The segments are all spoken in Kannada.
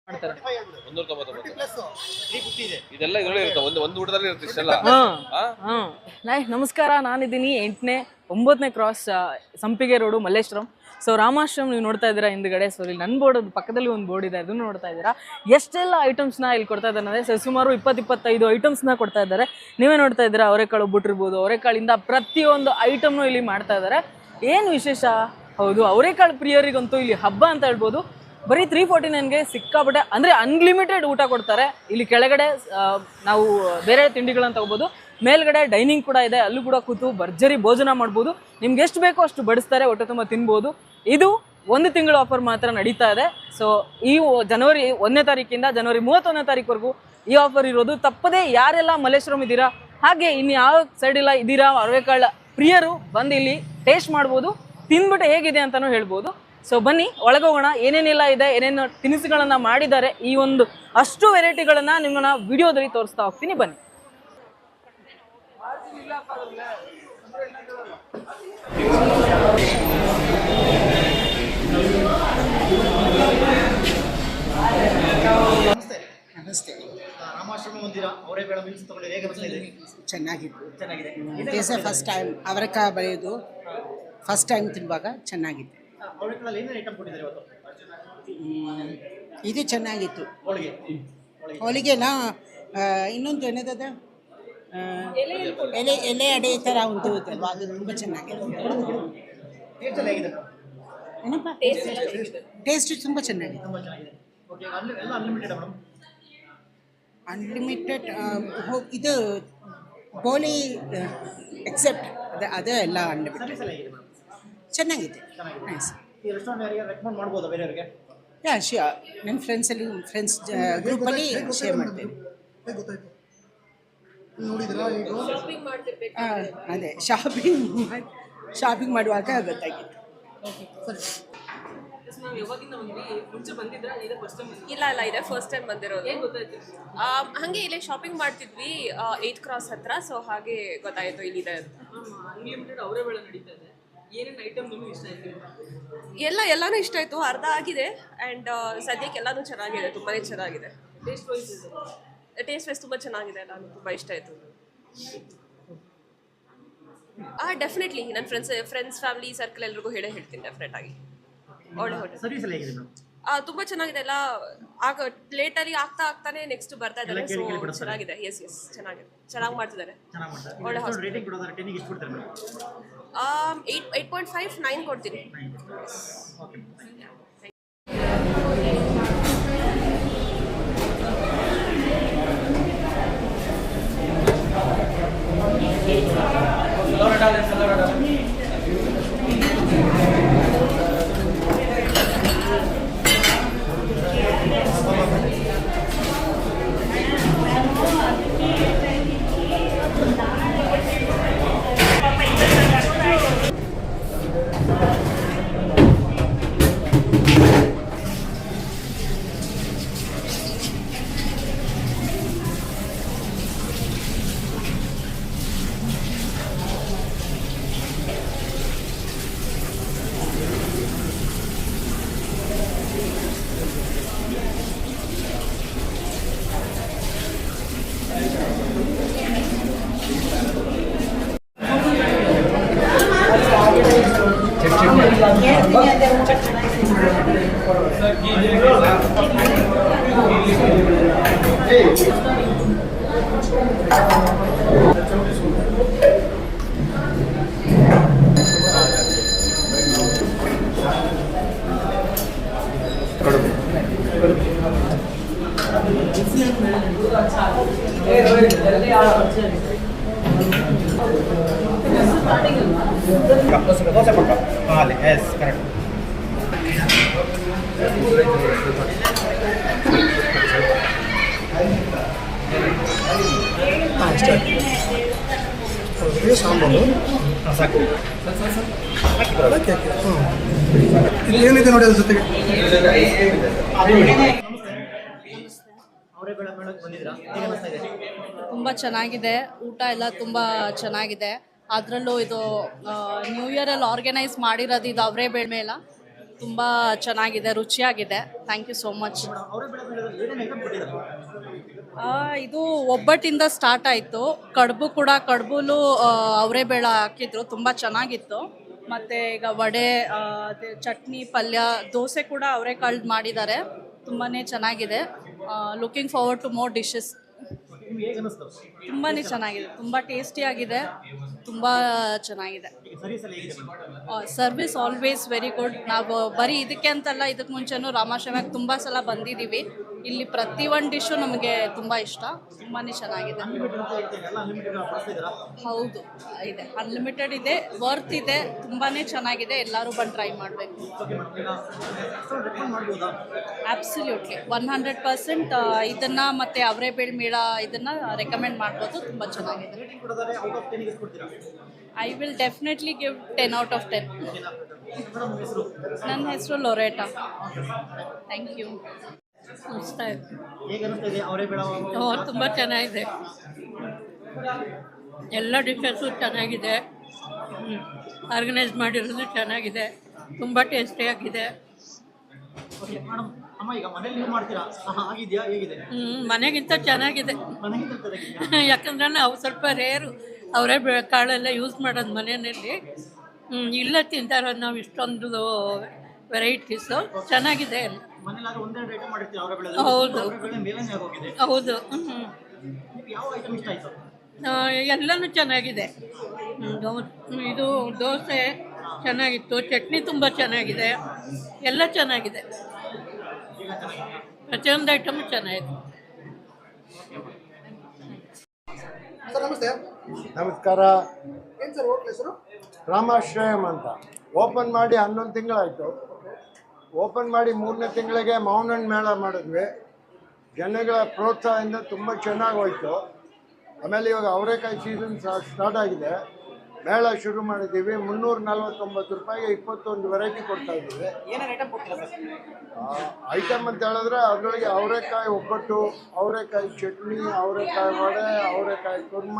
ಮಾಡ್ತಾರೆ. 199 ಇದೆಲ್ಲ ಇದರಲ್ಲೇ ಇರುತ್ತೆ, ಒಂದು ಊಟದಲ್ಲಿ ಇರುತ್ತೆ ಇಷ್ಟೆಲ್ಲ. ನಮಸ್ಕಾರ, ನಾನಿದ್ದೀನಿ 8ನೇ 9ನೇ ಕ್ರಾಸ್ ಸಂಪಿಗೆ ರೋಡು ಮಲ್ಲೇಶ್ವರಂ. ಸೊ ರಾಮಾಶ್ರಮ್ ನೀವು ನೋಡ್ತಾ ಇದ್ದೀರಾ ಹಿಂದ್ಗಡೆ. ಸೊ ಇಲ್ಲಿ ನನ್ನ ಬೋರ್ಡ್ ಪಕ್ಕದಲ್ಲಿ ಒಂದು ಬೋರ್ಡ್ ಇದೆ, ಅದನ್ನು ನೋಡ್ತಾ ಇದ್ದೀರಾ. ಎಷ್ಟೆಲ್ಲ ಐಟಮ್ಸ್ನ ಇಲ್ಲಿ ಕೊಡ್ತಾ ಇದ್ದಾರೆ ಅಂದರೆ ಸುಮಾರು 20-25 ಐಟಮ್ಸ್ನ ಕೊಡ್ತಾ ಇದ್ದಾರೆ. ನೀವೇ ನೋಡ್ತಾ ಇದ್ದೀರಾ, ಅವರೆಕಾಳು ಬಿಟ್ಟಿರ್ಬೋದು, ಅವರೆಕಾಳಿಂದ ಪ್ರತಿಯೊಂದು ಐಟಮ್ನು ಇಲ್ಲಿ ಮಾಡ್ತಾ ಇದ್ದಾರೆ. ಏನು ವಿಶೇಷ, ಹೌದು, ಅವರೆಕಾಳು ಪ್ರಿಯರಿಗಂತೂ ಇಲ್ಲಿ ಹಬ್ಬ ಅಂತ ಹೇಳ್ಬೋದು. ಬರೀ 349ಗೆ ಸಿಕ್ಕಾಪಟ್ಟೆ ಅಂದರೆ ಅನ್ಲಿಮಿಟೆಡ್ ಊಟ ಕೊಡ್ತಾರೆ. ಇಲ್ಲಿ ಕೆಳಗಡೆ ನಾವು ಬೇರೆ ತಿಂಡಿಗಳನ್ನು ತಗೋಬೋದು, ಮೇಲ್ಗಡೆ ಡೈನಿಂಗ್ ಕೂಡ ಇದೆ, ಅಲ್ಲೂ ಕೂಡ ಕೂತು ಭರ್ಜರಿ ಭೋಜನ ಮಾಡ್ಬೋದು. ನಿಮ್ಗೆ ಎಷ್ಟು ಬೇಕೋ ಅಷ್ಟು ಬಡಿಸ್ತಾರೆ, ಹೊಟ್ಟೆ ತುಂಬ ತಿನ್ಬೋದು. ಇದು 1 ತಿಂಗಳ ಆಫರ್ ಮಾತ್ರ ನಡೀತಾ ಇದೆ. ಸೊ ಈ ಜನವರಿ 1ನೇ ತಾರೀಕಿಂದ ಜನವರಿ 31ನೇ ತಾರೀಕುವರೆಗೂ ಈ ಆಫರ್ ಇರೋದು. ತಪ್ಪದೇ ಯಾರೆಲ್ಲ ಮಲ್ಲೇಶ್ವರಂ ಇದ್ದೀರಾ, ಹಾಗೆ ಇನ್ನು ಯಾವ ಸೈಡೆಲ್ಲ ಇದ್ದೀರಾ ಅವರೆಕಾಳು ಪ್ರಿಯರು ಬಂದು ಇಲ್ಲಿ ಟೇಸ್ಟ್ ಮಾಡ್ಬೋದು, ತಿಂದ್ಬಿಟ್ಟು ಹೇಗಿದೆ ಅಂತಲೂ ಹೇಳ್ಬೋದು. ಸೊ ಬನ್ನಿ ಒಳಗೋಗೋಣ, ಏನೇನೆಲ್ಲ ಇದೆ, ಏನೇನು ತಿನಿಸುಗಳನ್ನು ಮಾಡಿದ್ದಾರೆ, ಈ ಒಂದು ಅಷ್ಟು ವೆರೈಟಿಗಳನ್ನು ನಿಮ್ಮನ್ನ ವಿಡಿಯೋದಲ್ಲಿ ತೋರಿಸ್ತಾ ಹೋಗ್ತೀನಿ. ಬನ್ನಿ. ನಮಸ್ತೆ. ರಾಮಾಶ್ರಮ ಮಂದಿರ ಅವರೆಕಾಳು ಮೀಲ್ಸ್ ತಗೊಂಡು ಹೇಗೆ ಅನಿಸ್ತಾ ಇದೆ? ಚೆನ್ನಾಗಿದೆ. ದಿಸ್ ಫಸ್ಟ್ ಟೈಮ್ ಅವರೆಕಾಳು ಬೆಳೆಯೋದು ಫಸ್ಟ್ ಟೈಮ್ ತಿನ್ನುವಾಗ ಚೆನ್ನಾಗಿತ್ತು. ಅವರೆಕಾಳಲ್ಲಿ ಏನೇನು ಐಟಮ್ ಕೊಟ್ಟಿದ್ದಾರೆ ಇವತ್ತು? ಇದು ಚೆನ್ನಾಗಿತ್ತು. ಹೋಳಿಗೆನಾ ಇನ್ನೊಂದು ಏನದ ಎಲೆ ಅಡೆ ಥರ ಉಂಟು, ಅದು ತುಂಬ ಚೆನ್ನಾಗಿದೆ. ಏನಪ್ಪ ಟೇಸ್ಟ್ ತುಂಬ ಚೆನ್ನಾಗಿದೆ. ಅನ್ಲಿಮಿಟೆಡ್ ಇದು ಗೋಲಿ ಎಕ್ಸೆಪ್ಟ್ ಅದು ಎಲ್ಲ ಅನ್ಲಿಮಿಟೆಡ್ ಚೆನ್ನಾಗಿದೆ. ನೈಸ್. ಯಾ ಶ್ಯೂರ್, ನನ್ನ ಫ್ರೆಂಡ್ಸ್ ಗ್ರೂಪಲ್ಲಿ ಶೇರ್ ಮಾಡ್ತೇನೆ. ಅದೇ ಶಾಪಿಂಗ್ ಮಾಡುವಾಗ ಗೊತ್ತಾಗಿತ್ತು. ಇಲ್ಲ ಇದೆ ಫಸ್ಟ್ ಟೈಮ್ ಬಂದಿರೋದು. ಹಾಗೆ ಇಲ್ಲಿ ಶಾಪಿಂಗ್ ಮಾಡ್ತಿದ್ವಿ 8th ಕ್ರಾಸ್ ಹತ್ರ. ಸೊ ಹಾಗೆ ಗೊತ್ತಾಯಿತು ಇಲ್ಲಿದೆ ಅಂತ. ಎಲ್ಲಾನು ಇಷ್ಟ ಆಯಿತು, ಅರ್ಧ ಆಗಿದೆ. ಆ್ಯಂಡ್ ಸದ್ಯಕ್ಕೆ ಎಲ್ಲಾನು ಚೆನ್ನಾಗಿದೆ, ತುಂಬಾ ಚೆನ್ನಾಗಿದೆ. ಟೇಸ್ಟ್ ವೈಸ್ ತುಂಬ ಚೆನ್ನಾಗಿದೆ, ನಾನು ತುಂಬ ಇಷ್ಟ ಆಯಿತು. ಡೆಫಿನೆಟ್ಲಿ ನನ್ನ ಫ್ರೆಂಡ್ಸ್ ಫ್ಯಾಮಿಲಿ ಸರ್ಕಲ್ ಎಲ್ರಿಗೂ ಹೇಳ್ತೀನಿ ಡೆಫಿನೆಟ್ ಆಗಿ. ಒಳ್ಳೆ ಹೋಟೆಲ್, ತುಂಬ ಚೆನ್ನಾಗಿದೆ. ಎಲ್ಲ ಪ್ಲೇಟಲ್ಲಿ ಆಗ್ತಾನೆ ನೆಕ್ಸ್ಟ್ ಬರ್ತಾ ಇದ್ದಾರೆ. ಸೊ ಚೆನ್ನಾಗಿದೆ. ಎಸ್ ಚೆನ್ನಾಗಿದೆ, ಚೆನ್ನಾಗಿ ಮಾಡ್ತಿದ್ದಾರೆ. ಒಳ್ಳೆ ಹಾಸ್ಪಿಟಲ್. 8.5 9 ಕೊಡ್ತೀನಿ. ಸಾಂಬಾರು ಸಾಕು. ಏನಿದೆ ನೋಡಿ ಅದ್ರ ಜೊತೆಗೆ. ತುಂಬ ಚೆನ್ನಾಗಿದೆ, ಊಟ ಎಲ್ಲ ತುಂಬ ಚೆನ್ನಾಗಿದೆ. ಅದರಲ್ಲೂ ಇದು ನ್ಯೂ ಇಯರಲ್ಲಿ ಆರ್ಗನೈಸ್ ಮಾಡಿರೋದು ಇದು ಅವರೇ ಬೇಳೆ ಮೇಳ. ತುಂಬ ಚೆನ್ನಾಗಿದೆ, ರುಚಿಯಾಗಿದೆ. Thank you so much. ಅವರೇ ಬೆಳೆ ಮೇಳದಲ್ಲಿ ಏನೇನು ಐಟಮ್ ಕೊಟ್ಟಿದ್ದಾರೆ? ಇದು ಒಬ್ಬಟ್ಟಿಂದ ಸ್ಟಾರ್ಟ್ ಆಯಿತು. ಕಡುಬುಲು ಅವರೇ ಬೇಳೆ ಹಾಕಿದ್ರು, ತುಂಬ ಚೆನ್ನಾಗಿತ್ತು. ಮತ್ತು ಈಗ ವಡೆ, ಚಟ್ನಿ, ಪಲ್ಯ, ದೋಸೆ ಕೂಡ ಅವರೇ ಕಾಳು ಮಾಡಿದ್ದಾರೆ, ತುಂಬಾ ಚೆನ್ನಾಗಿದೆ. Looking forward to more dishes. ನಿಮ್ಗೆ ಹೇಗೆ ಅನಿಸ್ತು? ತುಂಬಾ ಚೆನ್ನಾಗಿದೆ, ತುಂಬ ಟೇಸ್ಟಿಯಾಗಿದೆ, ತುಂಬ ಚೆನ್ನಾಗಿದೆ. ಸರ್ವಿಸ್ ಎಲ್ಲ ಹೇಗಿದೆ madam? Service always very good. ನಾವು ಬರೀ ಇದಕ್ಕೆ ಅಂತಲ್ಲ, ಇದಕ್ಕೆ ಮುಂಚೆನೂ ರಾಮಾಶ್ರಮಕ್ಕೆ ತುಂಬ ಸಲ ಬಂದಿದ್ದೀವಿ. ಇಲ್ಲಿ ಪ್ರತಿ ಒಂದು ಡಿಶ್ಶು ನಮಗೆ ತುಂಬ ಇಷ್ಟ, ತುಂಬಾ ಚೆನ್ನಾಗಿದೆ. ಎಲ್ಲ ಅನ್ಲಿಮಿಟೆಡ್ ಬಳಸ್ತಿದ್ದೀರಾ? ಹೌದು, ಇದೆ, ಅನ್ಲಿಮಿಟೆಡ್ ಇದೆ, ವರ್ತ್ ಇದೆ, ತುಂಬಾ ಚೆನ್ನಾಗಿದೆ. ಎಲ್ಲರೂ ಬಂದು ಟ್ರೈ ಮಾಡಬೇಕು. ಓಕೆ ಮೇಡಮ್, ಈಗ ರೆಕಮೆಂಡ್ ಮಾಡ್ಬೋದಾ? ಆಬ್ಸಲ್ಯೂಟ್ಲಿ 100% ಇದನ್ನು ಮತ್ತು ಅವರೇ ಬೇಳೆ ಮೇಳ ಇದನ್ನು ರೆಕಮೆಂಡ್ ಮಾಡ್ಬೋದು, ತುಂಬ ಚೆನ್ನಾಗಿದೆ. ರೇಟಿಂಗ್ ಕೊಡೋದಾದ್ರೆ ಔಟ್ ಆಫ್ 10 ಗೆ ಎಷ್ಟು ಕೊಡ್ತೀರಾ? I will definitely give 10 out of 10. Madam ನಿಮ್ಮ ಹೆಸರು? ನನ್ನ ಹೆಸರು ಲೊರೇಟಾ. Thank you. ಹೇಗೆ ಅನಿಸ್ತಾ ಇದೆ ಅವರೇ ಬೇಡ? ತುಂಬ ಚೆನ್ನಾಗಿದೆ, ಎಲ್ಲ ಡಿಶಸ್ಸು ಚೆನ್ನಾಗಿದೆ, ಆರ್ಗನೈಸ್ ಮಾಡಿರೋದು ಚೆನ್ನಾಗಿದೆ, ತುಂಬ ಟೇಸ್ಟಿಯಾಗಿದೆ. ಓಕೆ ಮೇಡಮ್, ಅಮ್ಮ ಈಗ ಮನೇಲಿ ನೀವು ಮಾಡ್ತೀರಾ? ಆಗಿದೆಯಾ? ಹೇಗಿದೆ? ಮನೆಗಿಂತ ಚೆನ್ನಾಗಿದೆ. ಮನೆಗಿಂತ ಚೆನ್ನಾಗಿದೆಯಾ? ಯಾಕಂದ್ರೆ ನಾವು ಸ್ವಲ್ಪ ರೇರು ಅವರೇ ಕಾಳೆಲ್ಲ ಯೂಸ್ ಮಾಡೋದು ಮನೆಯಲ್ಲಿ. ಇಲ್ಲೇ ತಿಂತಾರೋದು ನಾವು ಇಷ್ಟೊಂದು ವೆರೈಟೀಸು, ಚೆನ್ನಾಗಿದೆ ಎಲ್ಲ. ಮನೇಲಾದ್ರೆ ಒಂದೆರಡು ಐಟಮ್ ಮಾಡಿರ್ತೀರಾ ಅವರೇ ಬೆಳೆ? ಹೌದು. ಅವರೇ ಬೆಳೆ ಮೇಲನೇ ಆಗೋಗಿದೆ. ಹೌದು. ನಿಮ್ಗೆ ಯಾವ ಐಟಮ್ ಇಷ್ಟ ಆಯ್ತು? ಎಲ್ಲನೂ ಚೆನ್ನಾಗಿದೆ. ಇದು ದೋಸೆ ಚೆನ್ನಾಗಿತ್ತು, ಚಟ್ನಿ ತುಂಬ ಚೆನ್ನಾಗಿದೆ, ಎಲ್ಲ ಚೆನ್ನಾಗಿದೆ, ಪ್ರತಿಯೊಂದು ಐಟಮು ಚೆನ್ನಾಗಿದೆ. ಸರ್ ನಮಸ್ತೆ. ನಮಸ್ಕಾರ. ಏನು ಸರ್ ಹೋಟ್ಲ್ ಹೆಸರು? ರಾಮಾಶ್ರಯಂ ಅಂತ. ಓಪನ್ ಮಾಡಿ 11 ತಿಂಗಳಾಯಿತು. ಓಪನ್ ಮಾಡಿ 3ನೇ ತಿಂಗಳಿಗೆ ಮಾವಿನಹಣ್ಣು ಮೇಳ ಮಾಡಿದ್ವಿ. ಜನಗಳ ಪ್ರೋತ್ಸಾಹದಿಂದ ತುಂಬ ಚೆನ್ನಾಗಿ ಹೋಯಿತು. ಆಮೇಲೆ ಇವಾಗ ಅವರೆಕಾಯಿ ಸೀಸನ್ ಸ್ಟಾರ್ಟ್ ಆಗಿದೆ. ಮೇಳ ಶುರು ಮಾಡಿದ್ದೀವಿ. 349 ರೂಪಾಯಿಗೆ 21 ವೆರೈಟಿ ಕೊಡ್ತಾ ಇದ್ದೀವಿ. ಏನೇನು ಐಟಮ್ ಕೊಡ್ತೀರಾ ಸರ್? ಐಟಮ್ ಅಂತ ಹೇಳಿದ್ರೆ ಅದರೊಳಗೆ ಅವರೆಕಾಯಿ ಒಬ್ಬಟ್ಟು, ಅವರೆಕಾಯಿ ಚಟ್ನಿ, ಅವರೆಕಾಯಿ ವಡೆ, ಅವರೆಕಾಯಿ ಕುರ್ಮ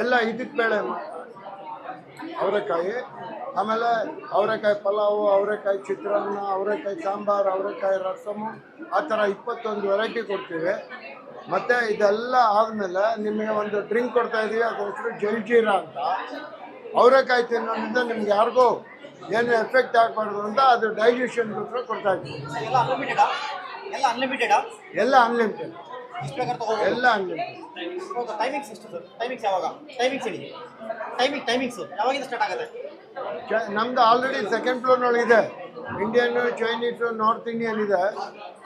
ಎಲ್ಲ ಇದಕ್ಕೆ ಬೇಳೆ ಅವರೆಕಾಯಿ. ಆಮೇಲೆ ಅವರೆಕಾಯಿ ಪಲಾವು, ಅವರೆಕಾಯಿ ಚಿತ್ರಾನ್ನ, ಅವರೆಕಾಯಿ ಸಾಂಬಾರು, ಅವರೆಕಾಯಿ ರಸಮು, ಆ ಥರ 21 ವೆರೈಟಿ ಕೊಡ್ತೀವಿ. ಮತ್ತು ಇದೆಲ್ಲ ಆದಮೇಲೆ ನಿಮಗೆ ಒಂದು ಡ್ರಿಂಕ್ ಕೊಡ್ತಾ ಇದ್ದೀವಿ, ಅದ್ರ ಹೆಸರು ಜಲ್ಜೀರಾ ಅಂತ. ಅವರೆಕಾಯಿ ತಿನ್ನೋದ್ರಿಂದ ನಿಮ್ಗೆ ಯಾರಿಗೂ ಏನು ಎಫೆಕ್ಟ್ ಆಗಬಾರ್ದು ಅಂತ ಅದು ಡೈಜೆಷನ್ಗೋಸ್ಕರ ಕೊಡ್ತಾ ಇದ್ದೀವಿ. ಎಲ್ಲ ಅನ್ಲಿಮಿಟೆಡಾ? ಎಲ್ಲ ಅನ್ಲಿಮಿಟೆಡಾ? ಎಲ್ಲ ಅನ್ಲಿಮಿಟೆಡ್, ಎಷ್ಟು ಬೇಕಾದ್ರೆ ತಗೋಬೋದು? ಎಲ್ಲ ಅನ್ಲಿಮಿಟೆಡ್. ಹೌದಾ? ಟೈಮಿಂಗ್ಸ್ ಎಷ್ಟು ಸರ್? ಟೈಮಿಂಗ್ಸ್ ಯಾವಾಗ? ಟೈಮಿಂಗ್ಸ್ ಹೇಳಿ. ಟೈಮಿಂಗ್ಸು ಯಾವಾಗಿಂದ ಸ್ಟಾರ್ಟ್ ಆಗುತ್ತೆ? ನಮ್ದು ಆಲ್ರೆಡಿ ಸೆಕೆಂಡ್ ಫ್ಲೋರ್ನೊಳಗಿದೆ. ಇಂಡಿಯನ್, ಚೈನೀಸು, ನಾರ್ತ್ ಇಂಡಿಯನ್ ಇದೆ.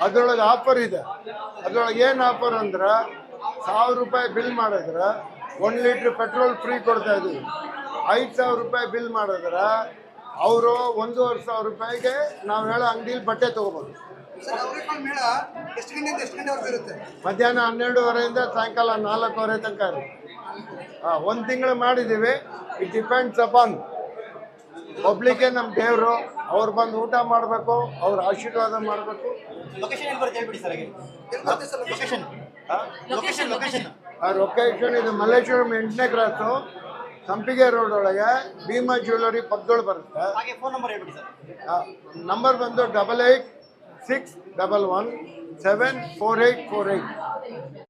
ಅದರೊಳಗೆ ಆಫರ್ ಇದೆ. ಅದರೊಳಗೆ ಏನು ಆಫರ್ ಅಂದ್ರೆ 1000 ರೂಪಾಯಿ ಬಿಲ್ ಮಾಡಿದ್ರೆ 1 ಲೀಟ್ರ್ ಪೆಟ್ರೋಲ್ ಫ್ರೀ ಕೊಡ್ತಾ ಇದ್ದೀವಿ. 5000 ರೂಪಾಯಿ ಬಿಲ್ ಮಾಡಿದ್ರೆ ಅವರು 1500 ರೂಪಾಯಿಗೆ ನಾವು ಹೇಳೋ ಅಂಗಡಿಲಿ ಬಟ್ಟೆ ತೊಗೋಬೋದು. ಸರ್ ಅವರೆಕಾಳು ಮೇಳ ಎಷ್ಟು ಗಂಟೆಯಿಂದ ಎಷ್ಟು ಗಂಟೆವರೆಗೂ ಇರುತ್ತೆ? ಮಧ್ಯಾಹ್ನ 12:30 ಸಾಯಂಕಾಲ 4:00 ತನಕ ಇರುತ್ತೆ. 1 ತಿಂಗಳು ಮಾಡಿದ್ದೀವಿ. ಇಟ್ ಡಿಪೆಂಡ್ಸ್ ಅಪಾನ್ ಪಬ್ಲಿಕ್ಕೆ. ನಮ್ಮ ದೇವರು, ಅವ್ರು ಬಂದು ಊಟ ಮಾಡಬೇಕು, ಅವ್ರ ಆಶೀರ್ವಾದ ಮಾಡಬೇಕು. ಲೊಕೇಶನ್ ಎಲ್ಲಿ ಬರುತ್ತೆ ಹೇಳ್ಬಿಡಿ ಸರ್. ಎಲ್ಲಿ ಬರುತ್ತೆ ಸರ್ ಲೊಕೇಶನ್? ಲೊಕೇಶನ್ ಆ ಲೊಕೇಶನ್ ಇದು ಮಲ್ಲೇಶ್ವರಂ 8ನೇ ಕ್ರಾಸು, ಸಂಪಿಗೆ ರೋಡ್ ಒಳಗೆ ಭೀಮಾ ಜ್ಯುವೆಲರಿ ಪಕ್ಕದೊಳಗೆ ಬರುತ್ತೆ. ಹಾಗೆ ಫೋನ್ ನಂಬರ್ ಹೇಳ್ಬಿಡಿ ಸರ್. ನಂಬರ್ ಬಂದು 8861174848.